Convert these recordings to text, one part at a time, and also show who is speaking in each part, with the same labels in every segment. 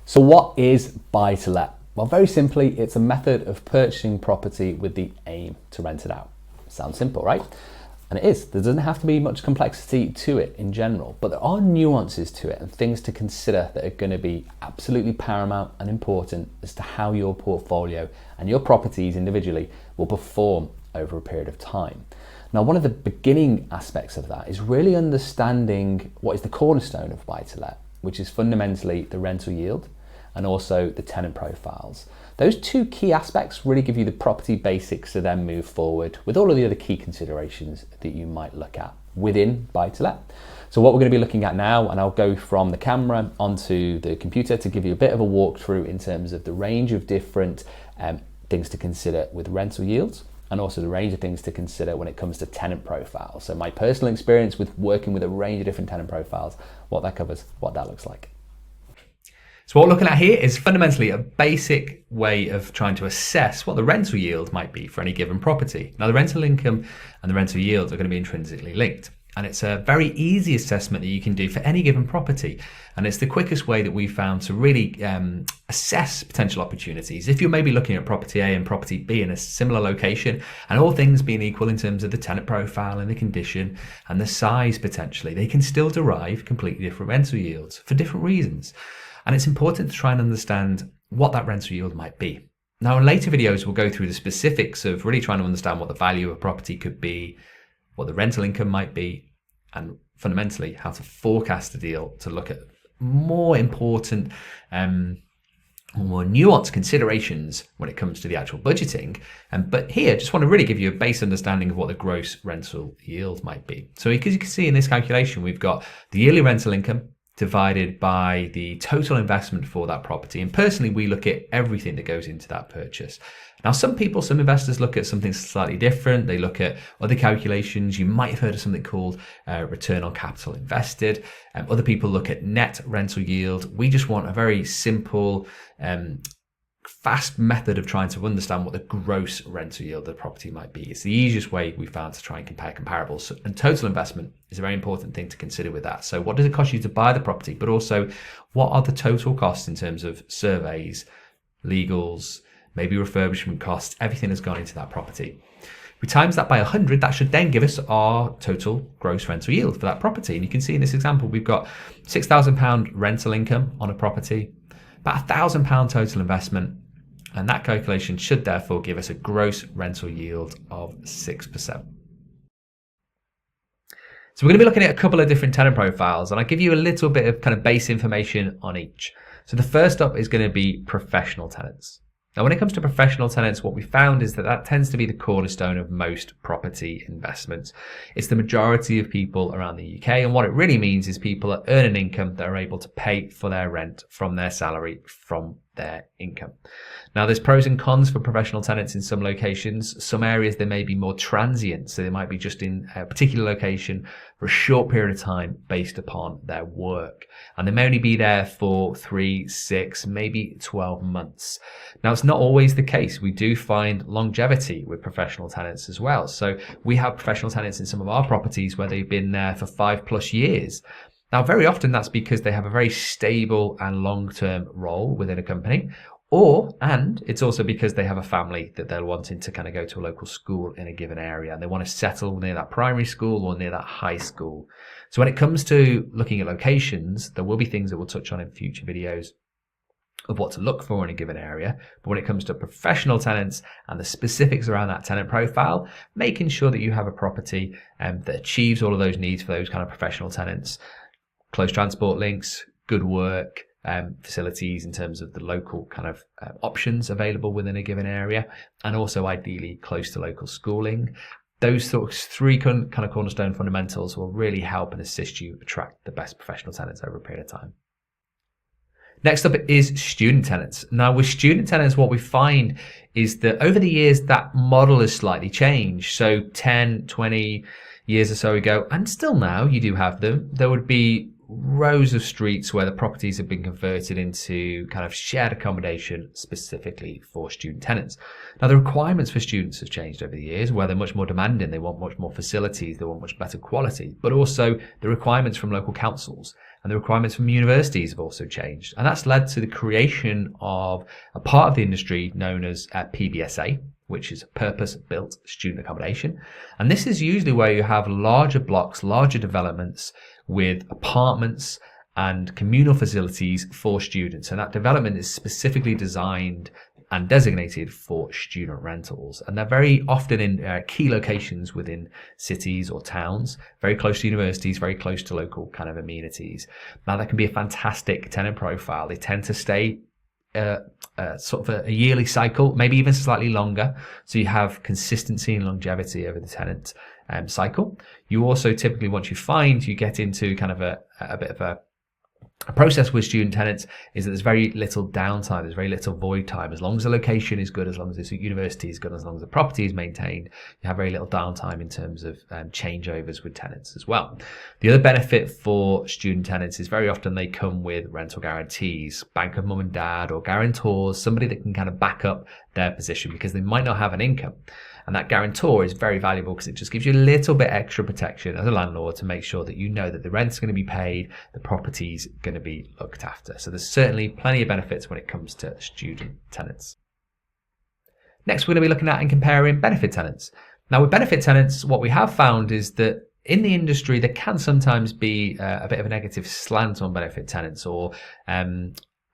Speaker 1: So what is buy to let? Well, very simply, it's a method of purchasing property with the aim to rent it out. Sounds simple, right? And it is. There doesn't have to be much complexity to it in general, but there are nuances to it and things to consider that are going to be absolutely paramount and important as to how your portfolio and your properties individually will perform over a period of time. Now, one of the beginning aspects of that is really understanding what is the cornerstone of buy to let, which is fundamentally the rental yield and also the tenant profiles. Those two key aspects really give you the property basics to then move forward with all of the other key considerations that you might look at within buy to let. So what we're going to be looking at now, and I'll go from the camera onto the computer to give you a bit of a walkthrough in terms of the range of different things to consider with rental yields, and also the range of things to consider when it comes to tenant profiles. So my personal experience with working with a range of different tenant profiles, what that covers, what that looks like.
Speaker 2: So what we're looking at here is fundamentally a basic way of trying to assess what the rental yield might be for any given property. Now, the rental income and the rental yields are going to be intrinsically linked. And it's a very easy assessment that you can do for any given property. And it's the quickest way that we've found to really assess potential opportunities. If you're maybe looking at property A and property B in a similar location, and all things being equal in terms of the tenant profile and the condition and the size potentially, they can still derive completely different rental yields for different reasons. And it's important to try and understand what that rental yield might be. Now, in later videos, we'll go through the specifics of really trying to understand what the value of a property could be, what the rental income might be, and fundamentally how to forecast a deal to look at more important, more nuanced considerations when it comes to the actual budgeting. But here, just want to really give you a base understanding of what the gross rental yield might be. So as you can see in this calculation, we've got the yearly rental income divided by the total investment for that property. And personally, we look at everything that goes into that purchase. Now, some investors look at something slightly different. They look at other calculations. You might have heard of something called return on capital invested. Other people look at net rental yield. We just want a very simple, fast method of trying to understand what the gross rental yield of the property might be. It's the easiest way we found to try and compare comparables. And total investment is a very important thing to consider with that. So what does it cost you to buy the property, but also what are the total costs in terms of surveys, legals, maybe refurbishment costs, everything that's gone into that property. We times that by 100, that should then give us our total gross rental yield for that property. And you can see in this example, we've got £6,000 rental income on a property, about £1,000 total investment, and that calculation should therefore give us a gross rental yield of 6%. So we're going to be looking at a couple of different tenant profiles, and I'll give you a little bit of kind of base information on each. So the first up is going to be professional tenants. Now, when it comes to professional tenants, what we found is that tends to be the cornerstone of most property investments. It's the majority of people around the UK, and what it really means is people that earn an income that are able to pay for their rent from their salary, from their income. Now, there's pros and cons for professional tenants in some locations. Some areas they may be more transient, so they might be just in a particular location for a short period of time based upon their work. And they may only be there for 3, 6, maybe 12 months. Now, it's not always the case. We do find longevity with professional tenants as well. So we have professional tenants in some of our properties where they've been there for 5+ years. Now, very often that's because they have a very stable and long-term role within a company, and it's also because they have a family that they're wanting to kind of go to a local school in a given area, and they want to settle near that primary school or near that high school. So when it comes to looking at locations, there will be things that we'll touch on in future videos of what to look for in a given area. But when it comes to professional tenants and the specifics around that tenant profile, making sure that you have a property that achieves all of those needs for those kind of professional tenants, close transport links, good work, facilities in terms of the local kind of options available within a given area, and also ideally close to local schooling. Those sort of three kind of cornerstone fundamentals will really help and assist you attract the best professional tenants over a period of time. Next up is student tenants. Now, with student tenants, what we find is that over the years, that model has slightly changed. So 10, 20 years or so ago, and still now you do have them, there would be rows of streets where the properties have been converted into kind of shared accommodation specifically for student tenants. Now, the requirements for students have changed over the years, where they're much more demanding. They want much more facilities. They want much better quality. But also the requirements from local councils and the requirements from universities have also changed. And that's led to the creation of a part of the industry known as PBSA, which is purpose-built student accommodation. And this is usually where you have larger blocks, larger developments with apartments and communal facilities for students. And that development is specifically designed and designated for student rentals. And they're very often in key locations within cities or towns, very close to universities, very close to local kind of amenities. Now, that can be a fantastic tenant profile. They tend to stay sort of a yearly cycle, maybe even slightly longer. So you have consistency and longevity over the tenant cycle. You also typically, once you get into kind of a bit of a process with student tenants, is that there's very little downtime, there's very little void time. As long as the location is good, as long as the university is good, as long as the property is maintained, you have very little downtime in terms of changeovers with tenants as well. The other benefit for student tenants is very often they come with rental guarantees, bank of mum and dad or guarantors, somebody that can kind of back up their position because they might not have an income. And that guarantor is very valuable because it just gives you a little bit extra protection as a landlord to make sure that you know that the rent's going to be paid, the property's going to be looked after. So there's certainly plenty of benefits when it comes to student tenants. Next, we're going to be looking at and comparing benefit tenants. Now, with benefit tenants, what we have found is that in the industry, there can sometimes be a bit of a negative slant on benefit tenants, or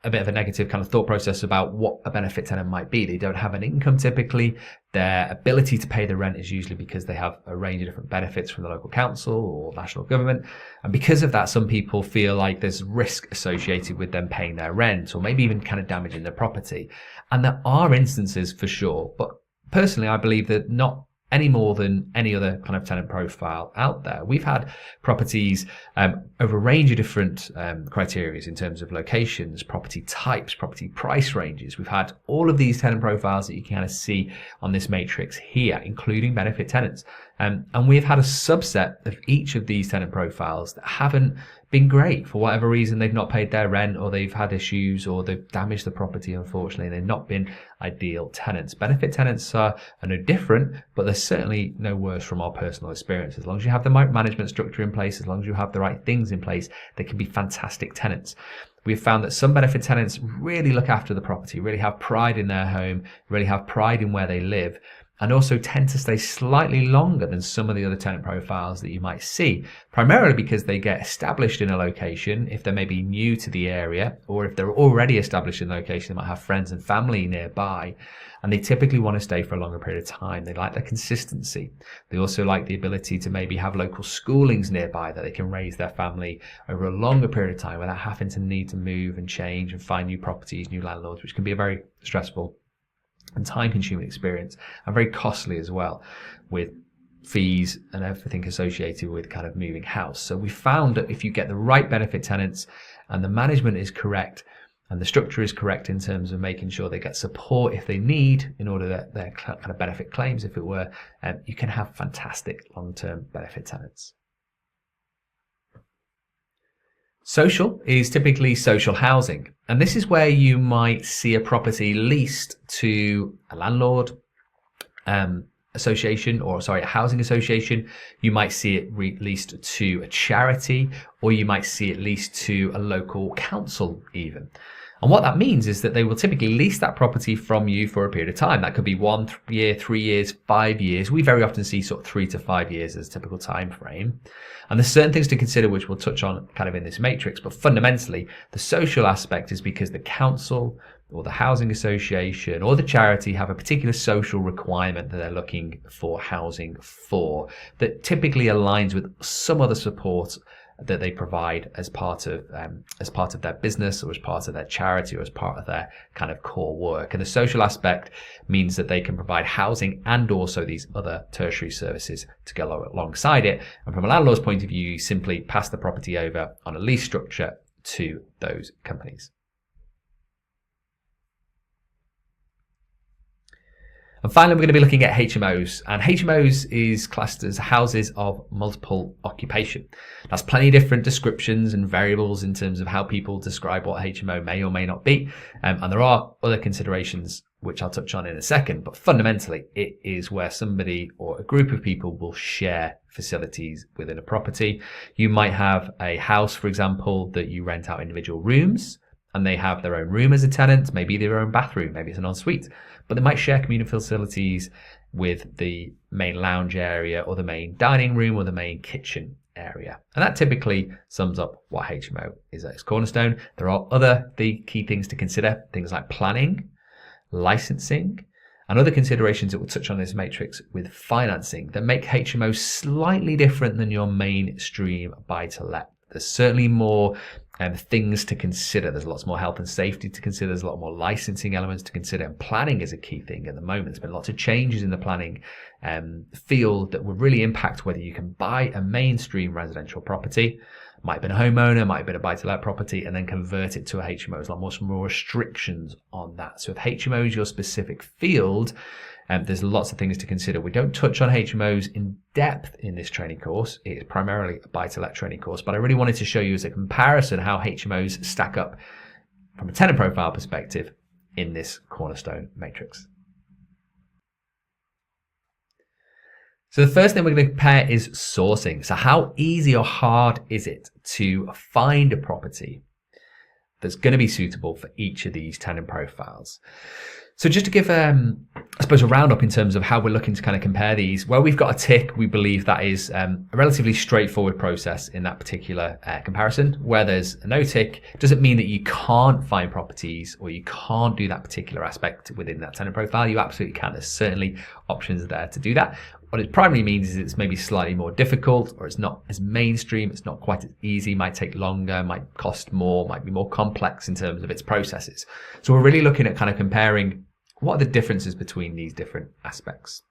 Speaker 2: a bit of a negative kind of thought process about what a benefit tenant might be. They don't have an income typically. Their ability to pay the rent is usually because they have a range of different benefits from the local council or national government. And because of that, some people feel like there's risk associated with them paying their rent, or maybe even kind of damaging their property. And there are instances for sure, but personally, I believe that not any more than any other kind of tenant profile out there. We've had properties over a range of different criteria in terms of locations, property types, property price ranges. We've had all of these tenant profiles that you can kind of see on this matrix here, including benefit tenants. And we've had a subset of each of these tenant profiles that haven't been great for whatever reason. They've not paid their rent, or they've had issues, or they've damaged the property, unfortunately. They've not been ideal tenants. Benefit tenants are no different, but they're certainly no worse from our personal experience. As long as you have the right management structure in place, as long as you have the right things in place, they can be fantastic tenants. We've found that some benefit tenants really look after the property, really have pride in their home, really have pride in where they live, and also tend to stay slightly longer than some of the other tenant profiles that you might see, primarily because they get established in a location if they're maybe new to the area, or if they're already established in a location, they might have friends and family nearby, and they typically want to stay for a longer period of time. They like the consistency. They also like the ability to maybe have local schoolings nearby that they can raise their family over a longer period of time without having to need to move and change and find new properties, new landlords, which can be a very stressful and time-consuming experience, and very costly as well, with fees and everything associated with kind of moving house. So we found that if you get the right benefit tenants and the management is correct and the structure is correct in terms of making sure they get support if they need in order that their kind of benefit claims, if it were, you can have fantastic long-term benefit tenants. Social is typically social housing, and this is where you might see a property leased to a landlord association, or a housing association. You might see it leased to a charity, or you might see it leased to a local council even. And what that means is that they will typically lease that property from you for a period of time. That could be 1 year, 3 years, 5 years. We very often see sort of 3 to 5 years as a typical time frame. And there's certain things to consider, which we'll touch on kind of in this matrix. But fundamentally, the social aspect is because the council or the housing association or the charity have a particular social requirement that they're looking for housing for, that typically aligns with some other support that they provide as part of their business, or as part of their charity, or as part of their kind of core work. And the social aspect means that they can provide housing and also these other tertiary services to go alongside it. And from a landlord's point of view, you simply pass the property over on a lease structure to those companies. And finally, we're going to be looking at HMOs, and HMOs is classed as houses of multiple occupation. That's plenty of different descriptions and variables in terms of how people describe what HMO may or may not be. And there are other considerations which I'll touch on in a second, but fundamentally it is where somebody or a group of people will share facilities within a property. You might have a house, for example, that you rent out individual rooms, and they have their own room as a tenant, maybe their own bathroom, maybe it's an ensuite, but they might share communal facilities with the main lounge area or the main dining room or the main kitchen area. And that typically sums up what HMO is at its cornerstone. There are the key things to consider, things like planning, licensing, and other considerations that we'll touch on in this matrix with financing that make HMO slightly different than your mainstream buy-to-let. There's certainly more things to consider. There's lots more health and safety to consider. There's a lot more licensing elements to consider. And planning is a key thing at the moment. There's been lots of changes in the planning field that will really impact whether you can buy a mainstream residential property. Might have been a homeowner, might have been a buy-to-let property, and then convert it to a HMO. There's a lot more restrictions on that. So if HMO is your specific field, there's lots of things to consider. We don't touch on HMOs in depth in this training course. It is primarily a buy-to-let training course, but I really wanted to show you as a comparison how HMOs stack up from a tenant profile perspective in this cornerstone matrix. So the first thing we're going to compare is sourcing. So how easy or hard is it to find a property that's going to be suitable for each of these tenant profiles? So just to give, I suppose, a roundup in terms of how we're looking to kind of compare these, where we've got a tick, we believe that is a relatively straightforward process in that particular comparison. Where there's a no tick, doesn't mean that you can't find properties or you can't do that particular aspect within that tenant profile. You absolutely can. There's certainly options there to do that. What it primarily means is it's maybe slightly more difficult, or it's not as mainstream, it's not quite as easy, might take longer, might cost more, might be more complex in terms of its processes. So we're really looking at kind of comparing what are the differences between these different aspects.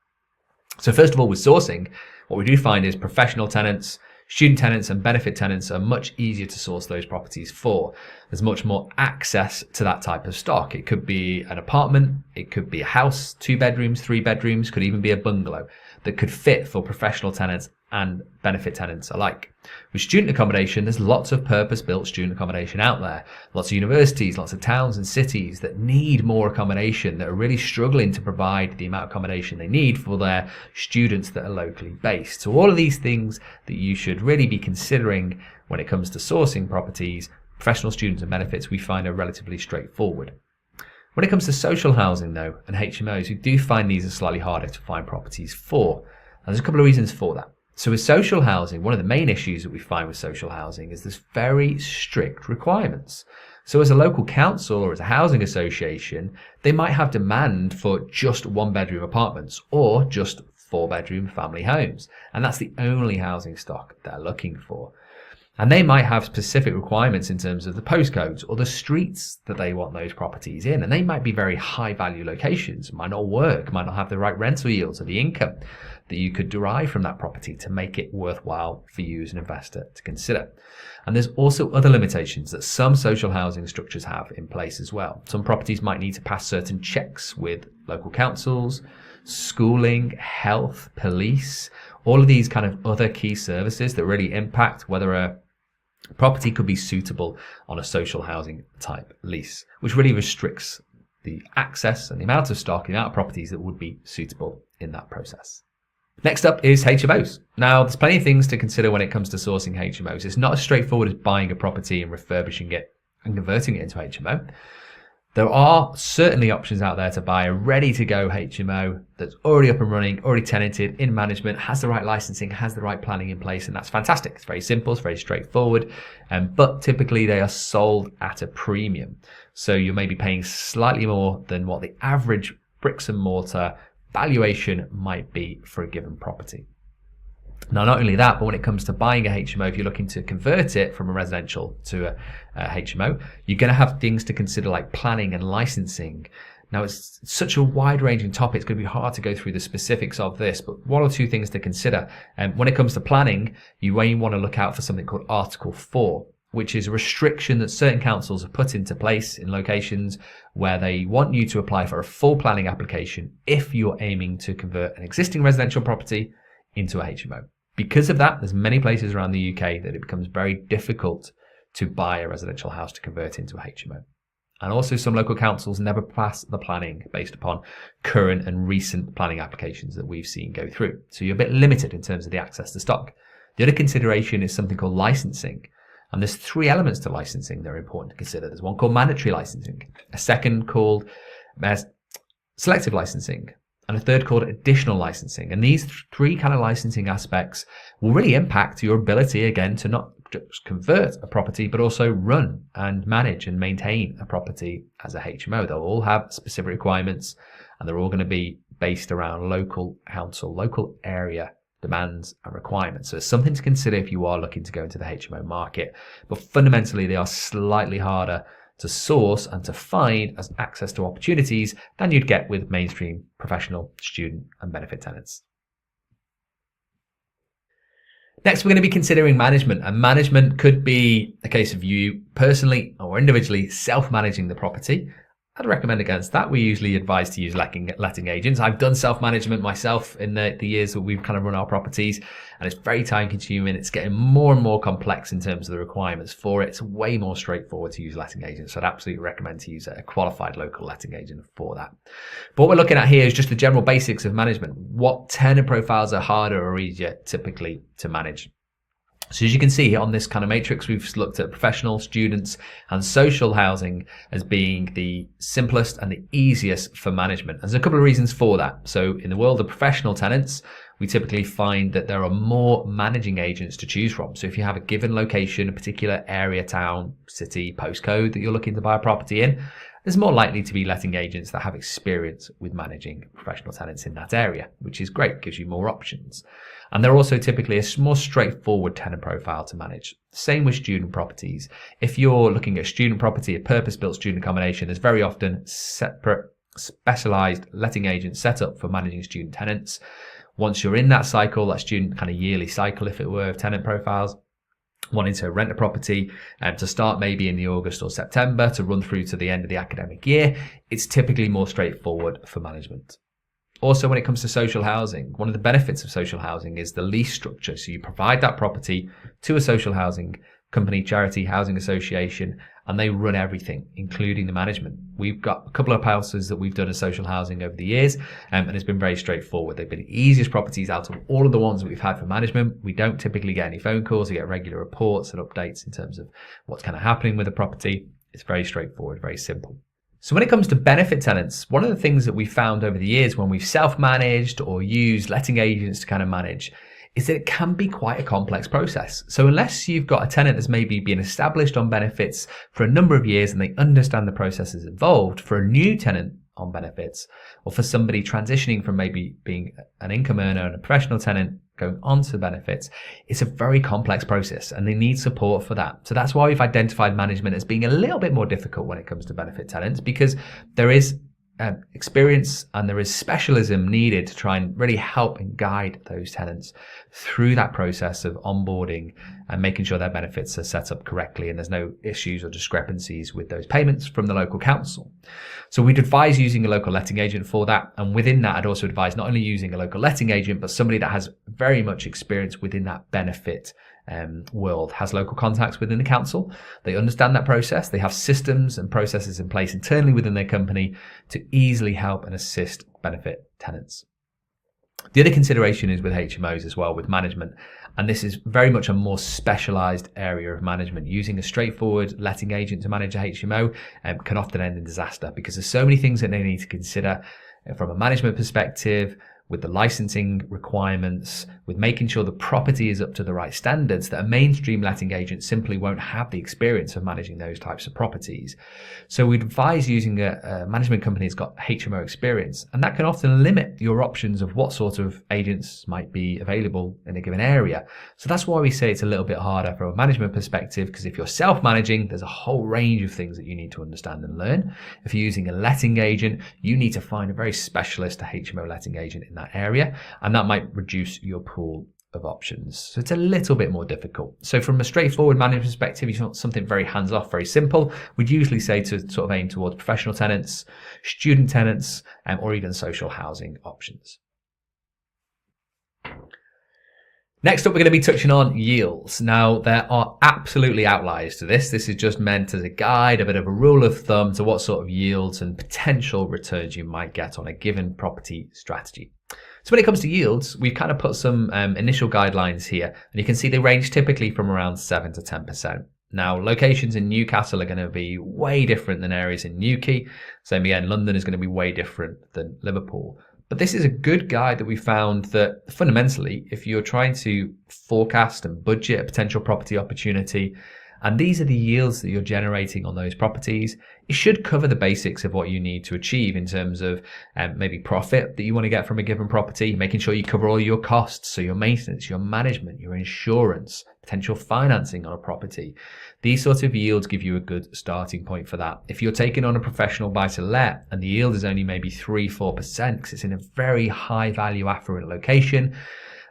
Speaker 2: So first of all, with sourcing, what we do find is professional tenants, student tenants and benefit tenants are much easier to source those properties for. There's much more access to that type of stock. It could be an apartment, it could be a house, 2 bedrooms, 3 bedrooms, could even be a bungalow that could fit for professional tenants and benefit tenants alike. With student accommodation, there's lots of purpose-built student accommodation out there. Lots of universities, lots of towns and cities that need more accommodation, that are really struggling to provide the amount of accommodation they need for their students that are locally based. So all of these things that you should really be considering when it comes to sourcing properties, professional students and benefits, we find are relatively straightforward. When it comes to social housing though, and HMOs, we do find these are slightly harder to find properties for. And there's a couple of reasons for that. So with social housing, one of the main issues that we find with social housing is there's very strict requirements. So as a local council or as a housing association, they might have demand for just 1-bedroom apartments or just 4-bedroom family homes. And that's the only housing stock they're looking for. And they might have specific requirements in terms of the postcodes or the streets that they want those properties in. And they might be very high value locations, might not work, might not have the right rental yields or the income that you could derive from that property to make it worthwhile for you as an investor to consider. And there's also other limitations that some social housing structures have in place as well. Some properties might need to pass certain checks with local councils, schooling, health, police, all of these kind of other key services that really impact whether a property could be suitable on a social housing type lease, which really restricts the access and the amount of stock, the amount of properties that would be suitable in that process. Next up is HMOs. Now, there's plenty of things to consider when it comes to sourcing HMOs. It's not as straightforward as buying a property and refurbishing it and converting it into HMO. There are certainly options out there to buy a ready-to-go HMO that's already up and running, already tenanted, in management, has the right licensing, has the right planning in place, and that's fantastic. It's very simple, it's very straightforward, but typically they are sold at a premium. So you may be paying slightly more than what the average bricks and mortar valuation might be for a given property. Now, not only that, but when it comes to buying a HMO, if you're looking to convert it from a residential to a HMO, you're going to have things to consider like planning and licensing. Now, it's such a wide-ranging topic, it's going to be hard to go through the specifics of this, but one or two things to consider. When it comes to planning, you may want to look out for something called Article 4. which is a restriction that certain councils have put into place in locations where they want you to apply for a full planning application if you're aiming to convert an existing residential property into a HMO. Because of that, there's many places around the UK that it becomes very difficult to buy a residential house to convert into a HMO. And also some local councils never pass the planning based upon current and recent planning applications that we've seen go through. So you're a bit limited in terms of the access to stock. The other consideration is something called licensing. And there's three elements to licensing that are important to consider. There's one called mandatory licensing, a second called selective licensing, and a third called additional licensing. And these three kind of licensing aspects will really impact your ability, again, to not just convert a property, but also run and manage and maintain a property as a HMO. They'll all have specific requirements, and they're all going to be based around local council, local area demands and requirements. So it's something to consider if you are looking to go into the HMO market. But fundamentally, they are slightly harder to source and to find as access to opportunities than you'd get with mainstream professional, student and benefit tenants. Next, we're going to be considering management, and management could be a case of you personally or individually self-managing the property. I'd recommend against that. We usually advise to use letting agents. I've done self-management myself in the years that we've kind of run our properties, and it's very time consuming. It's getting more and more complex in terms of the requirements for it. It's way more straightforward to use letting agents. So I'd absolutely recommend to use a qualified local letting agent for that. But what we're looking at here is just the general basics of management. What tenant profiles are harder or easier typically to manage? So as you can see on this kind of matrix, we've looked at professional, students and social housing as being the simplest and the easiest for management. There's a couple of reasons for that. So in the world of professional tenants, we typically find that there are more managing agents to choose from. So if you have a given location, a particular area, town, city, postcode that you're looking to buy a property in, there's more likely to be letting agents that have experience with managing professional tenants in that area, which is great, gives you more options. And they're also typically a more straightforward tenant profile to manage. Same with student properties. If you're looking at a student property, a purpose-built student accommodation, there's very often separate specialized letting agents set up for managing student tenants. Once you're in that cycle, that student kind of yearly cycle, if it were, of tenant profiles, wanting to rent a property to start maybe in the August or September to run through to the end of the academic year, it's typically more straightforward for management. Also, when it comes to social housing, one of the benefits of social housing is the lease structure. So you provide that property to a social housing company, charity, housing association, and they run everything, including the management. We've got a couple of houses that we've done as social housing over the years, and it's been very straightforward. They've been the easiest properties out of all of the ones that we've had for management. We don't typically get any phone calls. We get regular reports and updates in terms of what's kind of happening with the property. It's very straightforward, very simple. So when it comes to benefit tenants, one of the things that we've found over the years when we've self-managed or used letting agents to kind of manage is that it can be quite a complex process. So unless you've got a tenant that's maybe been established on benefits for a number of years and they understand the processes involved, for a new tenant on benefits, or for somebody transitioning from maybe being an income earner and a professional tenant going on to benefits, it's a very complex process and they need support for that. So that's why we've identified management as being a little bit more difficult when it comes to benefit tenants, because there is experience and there is specialism needed to try and really help and guide those tenants through that process of onboarding and making sure their benefits are set up correctly and there's no issues or discrepancies with those payments from the local council. So we'd advise using a local letting agent for that, and within that I'd also advise not only using a local letting agent but somebody that has very much experience within that benefit world, has local contacts within the council. They understand that process. They have systems and processes in place internally within their company to easily help and assist benefit tenants. The other consideration is with HMOs as well, with management, and this is very much a more specialized area of management. Using a straightforward letting agent to manage a HMO can often end in disaster because there's so many things that they need to consider from a management perspective, with the licensing requirements, with making sure the property is up to the right standards, that a mainstream letting agent simply won't have the experience of managing those types of properties. So we'd advise using a management company that's got HMO experience, and that can often limit your options of what sort of agents might be available in a given area. So that's why we say it's a little bit harder from a management perspective, because if you're self-managing, there's a whole range of things that you need to understand and learn. If you're using a letting agent, you need to find a very specialist HMO letting agent in that area, and that might reduce your pool of options. So it's a little bit more difficult. So from a straightforward management perspective, if you want something very hands-off, very simple, we'd usually say to sort of aim towards professional tenants, student tenants, or even social housing options. Next up, we're going to be touching on yields. Now, there are absolutely outliers to this. This is just meant as a guide, a bit of a rule of thumb to what sort of yields and potential returns you might get on a given property strategy. So when it comes to yields, we've kind of put some initial guidelines here, and you can see they range typically from around 7 to 10%. Now, locations in Newcastle are going to be way different than areas in Newquay. Same again, London is going to be way different than Liverpool. But this is a good guide that we found that fundamentally, if you're trying to forecast and budget a potential property opportunity, and these are the yields that you're generating on those properties, it should cover the basics of what you need to achieve in terms of maybe profit that you want to get from a given property, making sure you cover all your costs, so your maintenance, your management, your insurance, potential financing on a property. These sorts of yields give you a good starting point for that. If you're taking on a professional buy-to-let and the yield is only maybe 3-4% because it's in a very high value affluent location,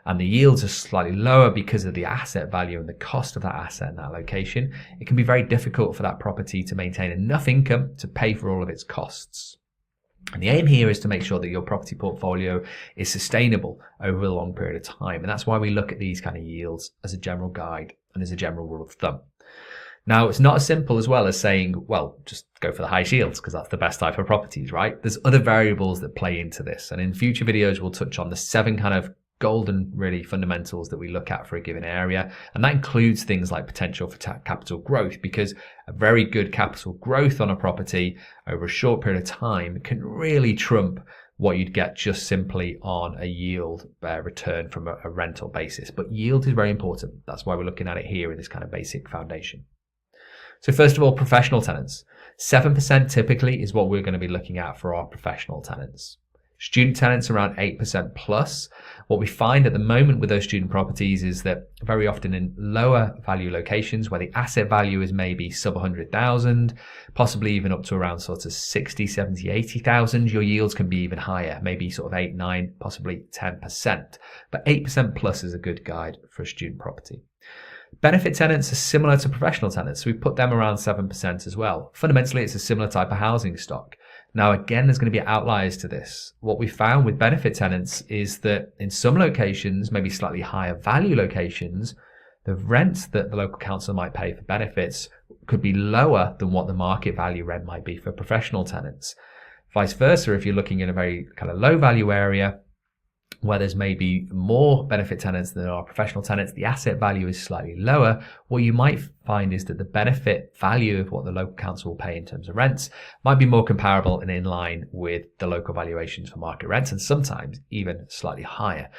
Speaker 2: and the yields are slightly lower because of the asset value and the cost of that asset in that location, it can be very difficult for that property to maintain enough income to pay for all of its costs. And the aim here is to make sure that your property portfolio is sustainable over a long period of time. And that's why we look at these kind of yields as a general guide and as a general rule of thumb. Now, it's not as simple as well as saying, well, just go for the highest yields because that's the best type of properties, right? There's other variables that play into this. And in future videos, we'll touch on the 7 kind of golden really fundamentals that we look at for a given area, and that includes things like potential for capital growth, because a very good capital growth on a property over a short period of time can really trump what you'd get just simply on a yield return from a rental basis. But yield is very important. That's why we're looking at it here in this kind of basic foundation. So first of all, professional tenants. 7% typically is what we're going to be looking at for our professional tenants. Student tenants around 8% plus. What we find at the moment with those student properties is that very often in lower value locations where the asset value is maybe sub 100,000, possibly even up to around sort of 60, 70, 80,000, your yields can be even higher, maybe sort of 8, 9, possibly 10%. But 8% plus is a good guide for a student property. Benefit tenants are similar to professional tenants, so we put them around 7% as well. Fundamentally, it's a similar type of housing stock. Now, again, there's going to be outliers to this. What we found with benefit tenants is that in some locations, maybe slightly higher value locations, the rent that the local council might pay for benefits could be lower than what the market value rent might be for professional tenants. Vice versa, if you're looking in a very kind of low value area, where there's maybe more benefit tenants than there are professional tenants, the asset value is slightly lower. What you might find is that the benefit value of what the local council will pay in terms of rents might be more comparable and in line with the local valuations for market rents, and sometimes even slightly higher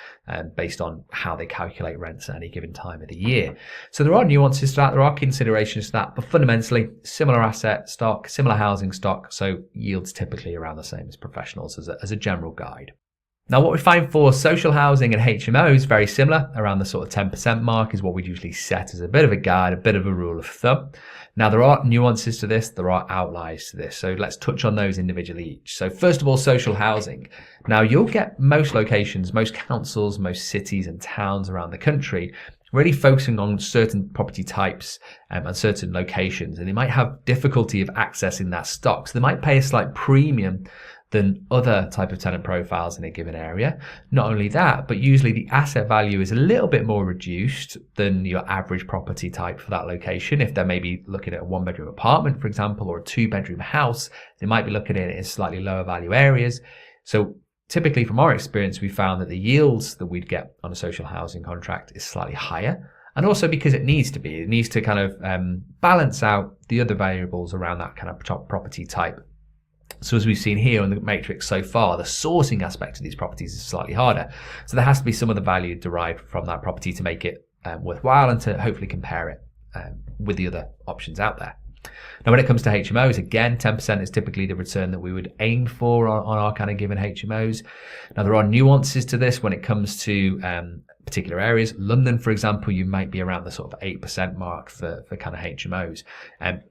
Speaker 2: based on how they calculate rents at any given time of the year. So there are nuances to that, there are considerations to that, but fundamentally similar asset stock, similar housing stock, so yields typically around the same as professionals as a general guide. Now, what we find for social housing and HMOs, very similar, around the sort of 10% mark is what we'd usually set as a bit of a guide, a bit of a rule of thumb. Now, there are nuances to this, there are outliers to this, so let's touch on those individually each. So first of all, social housing. Now, you'll get most locations, most councils, most cities and towns around the country really focusing on certain property types and certain locations, and they might have difficulty of accessing that stock. So they might pay a slight premium than other type of tenant profiles in a given area. Not only that, but usually the asset value is a little bit more reduced than your average property type for that location. If they're maybe looking at a 1-bedroom apartment, for example, or a 2-bedroom house, they might be looking at it in slightly lower value areas. So typically from our experience, we found that the yields that we'd get on a social housing contract is slightly higher. And also because it needs to kind of balance out the other variables around that kind of property type. So as we've seen here on the matrix so far, the sourcing aspect of these properties is slightly harder. So there has to be some of the value derived from that property to make it worthwhile and to hopefully compare it with the other options out there. Now, when it comes to HMOs, again, 10% is typically the return that we would aim for on our kind of given HMOs. Now, there are nuances to this when it comes to particular areas. London, for example, you might be around the sort of 8% mark for kind of HMOs.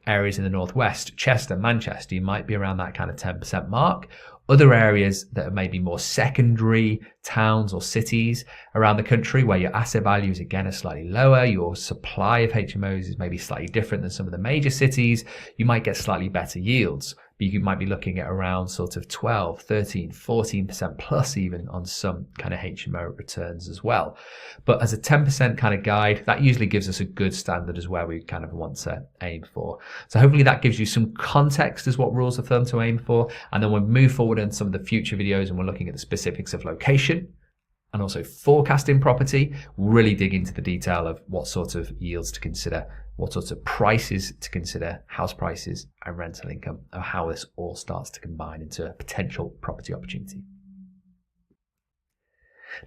Speaker 2: Areas in the northwest, Chester, Manchester, you might be around that kind of 10% mark. Other areas that are maybe more secondary towns or cities around the country where your asset values again are slightly lower, your supply of HMOs is maybe slightly different than some of the major cities, you might get slightly better yields. You might be looking at around sort of 12, 13, 14% plus even on some kind of HMO returns as well. But as a 10% kind of guide, that usually gives us a good standard as where we kind of want to aim for. So hopefully that gives you some context as what rules of thumb to aim for. And then we'll move forward in some of the future videos and we're looking at the specifics of location and also forecasting property. We'll really dig into the detail of what sort of yields to consider, what sorts of prices to consider, house prices and rental income, and how this all starts to combine into a potential property opportunity.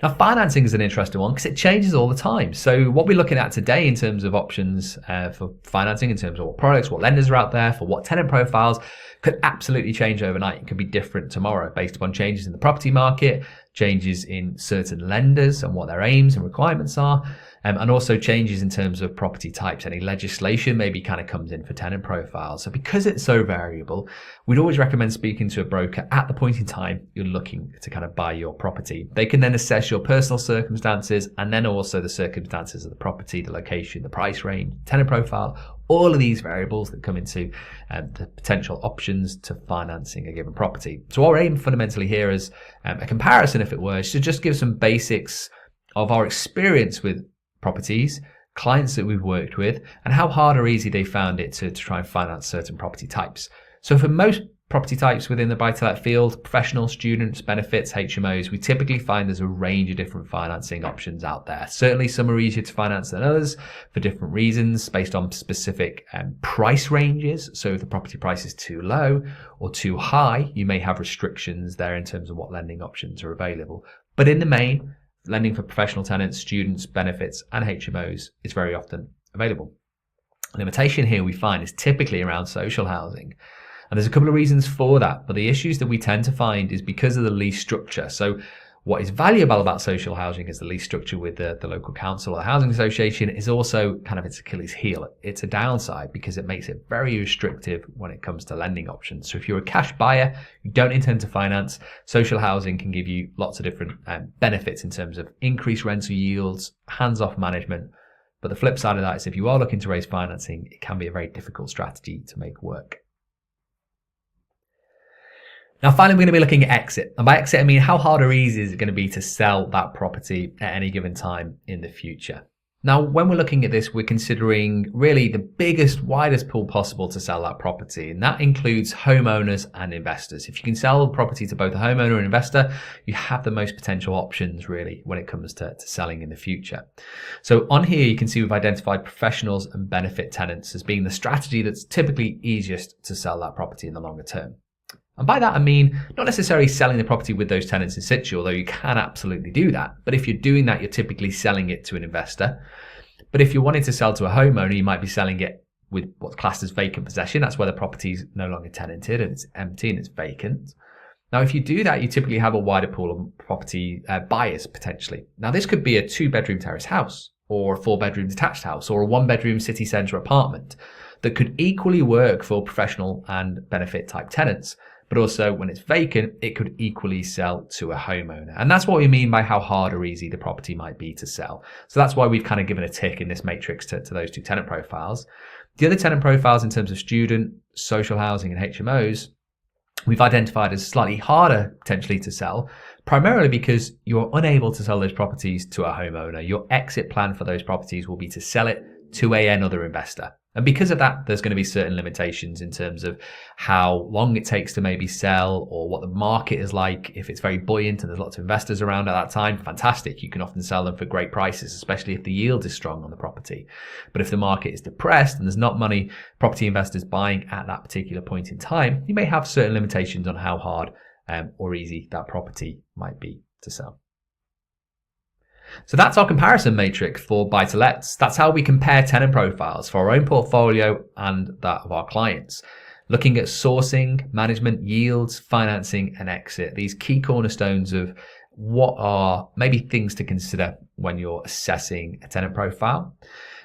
Speaker 2: Now, financing is an interesting one because it changes all the time. So what we're looking at today in terms of options for financing, in terms of what products, what lenders are out there, for what tenant profiles, could absolutely change overnight. It could be different tomorrow based upon changes in the property market, changes in certain lenders and what their aims and requirements are, and also changes in terms of property types. Any legislation maybe kind of comes in for tenant profiles. So because it's so variable, we'd always recommend speaking to a broker at the point in time you're looking to kind of buy your property. They can then assess your personal circumstances and then also the circumstances of the property, the location, the price range, tenant profile, all of these variables that come into the potential options to financing a given property. So our aim fundamentally here is a comparison, if it were, is to just give some basics of our experience with properties, clients that we've worked with, and how hard or easy they found it to try and finance certain property types. So for most property types within the buy-to-let field, professional, students, benefits, HMOs, we typically find there's a range of different financing options out there. Certainly some are easier to finance than others for different reasons based on specific price ranges. So if the property price is too low or too high, you may have restrictions there in terms of what lending options are available. But in the main, lending for professional tenants, students, benefits, and HMOs is very often available. The limitation here we find is typically around social housing. And there's a couple of reasons for that, but the issues that we tend to find is because of the lease structure. So what is valuable about social housing is the lease structure with the local council or the housing association is also kind of its Achilles heel. It's a downside because it makes it very restrictive when it comes to lending options. So if you're a cash buyer, you don't intend to finance, social housing can give you lots of different benefits in terms of increased rental yields, hands-off management. But the flip side of that is if you are looking to raise financing, it can be a very difficult strategy to make work. Now, finally, we're going to be looking at exit. And by exit, I mean how hard or easy is it going to be to sell that property at any given time in the future? Now, when we're looking at this, we're considering really the biggest, widest pool possible to sell that property. And that includes homeowners and investors. If you can sell the property to both a homeowner and investor, you have the most potential options really when it comes to selling in the future. So on here, you can see we've identified professionals and benefit tenants as being the strategy that's typically easiest to sell that property in the longer term. And by that, I mean not necessarily selling the property with those tenants in situ, although you can absolutely do that. But if you're doing that, you're typically selling it to an investor. But if you're wanting to sell to a homeowner, you might be selling it with what's classed as vacant possession. That's where the property's no longer tenanted and it's empty and it's vacant. Now, if you do that, you typically have a wider pool of property buyers potentially. Now, this could be a 2-bedroom terrace house or a 4-bedroom detached house or a 1-bedroom city centre apartment that could equally work for professional and benefit type tenants. But also when it's vacant, it could equally sell to a homeowner. And that's what we mean by how hard or easy the property might be to sell. So that's why we've kind of given a tick in this matrix to those two tenant profiles. The other tenant profiles in terms of student, social housing and HMOs, we've identified as slightly harder potentially to sell, primarily because you're unable to sell those properties to a homeowner. Your exit plan for those properties will be to sell it to another investor. And because of that, there's going to be certain limitations in terms of how long it takes to maybe sell or what the market is like. If it's very buoyant and there's lots of investors around at that time, fantastic. You can often sell them for great prices, especially if the yield is strong on the property. But if the market is depressed and there's not many property investors buying at that particular point in time, you may have certain limitations on how hard or easy that property might be to sell. So that's our comparison matrix for buy-to-lets. That's how we compare tenant profiles for our own portfolio and that of our clients. Looking at sourcing, management, yields, financing and exit. These key cornerstones of what are maybe things to consider when you're assessing a tenant profile.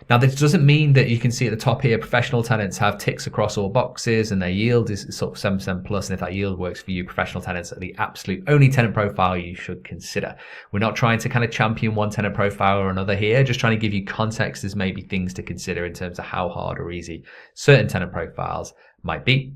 Speaker 2: Now, this doesn't mean that you can see at the top here, professional tenants have ticks across all boxes and their yield is sort of 7% plus. And if that yield works for you, professional tenants are the absolute only tenant profile you should consider. We're not trying to kind of champion one tenant profile or another here, just trying to give you context as maybe things to consider in terms of how hard or easy certain tenant profiles might be.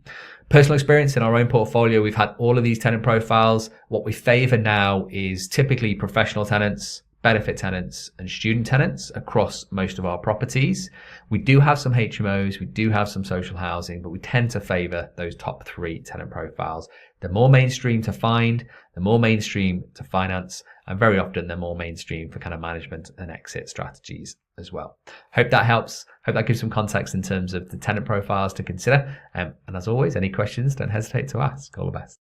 Speaker 2: Personal experience in our own portfolio, we've had all of these tenant profiles. What we favor now is typically professional tenants, benefit tenants, and student tenants across most of our properties. We do have some HMOs, we do have some social housing, but we tend to favor those top 3 tenant profiles. They're more mainstream to find, they're more mainstream to finance, and very often they're more mainstream for kind of management and exit strategies as well. Hope that helps. Hope that gives some context in terms of the tenant profiles to consider. And as always, any questions, don't hesitate to ask. All the best.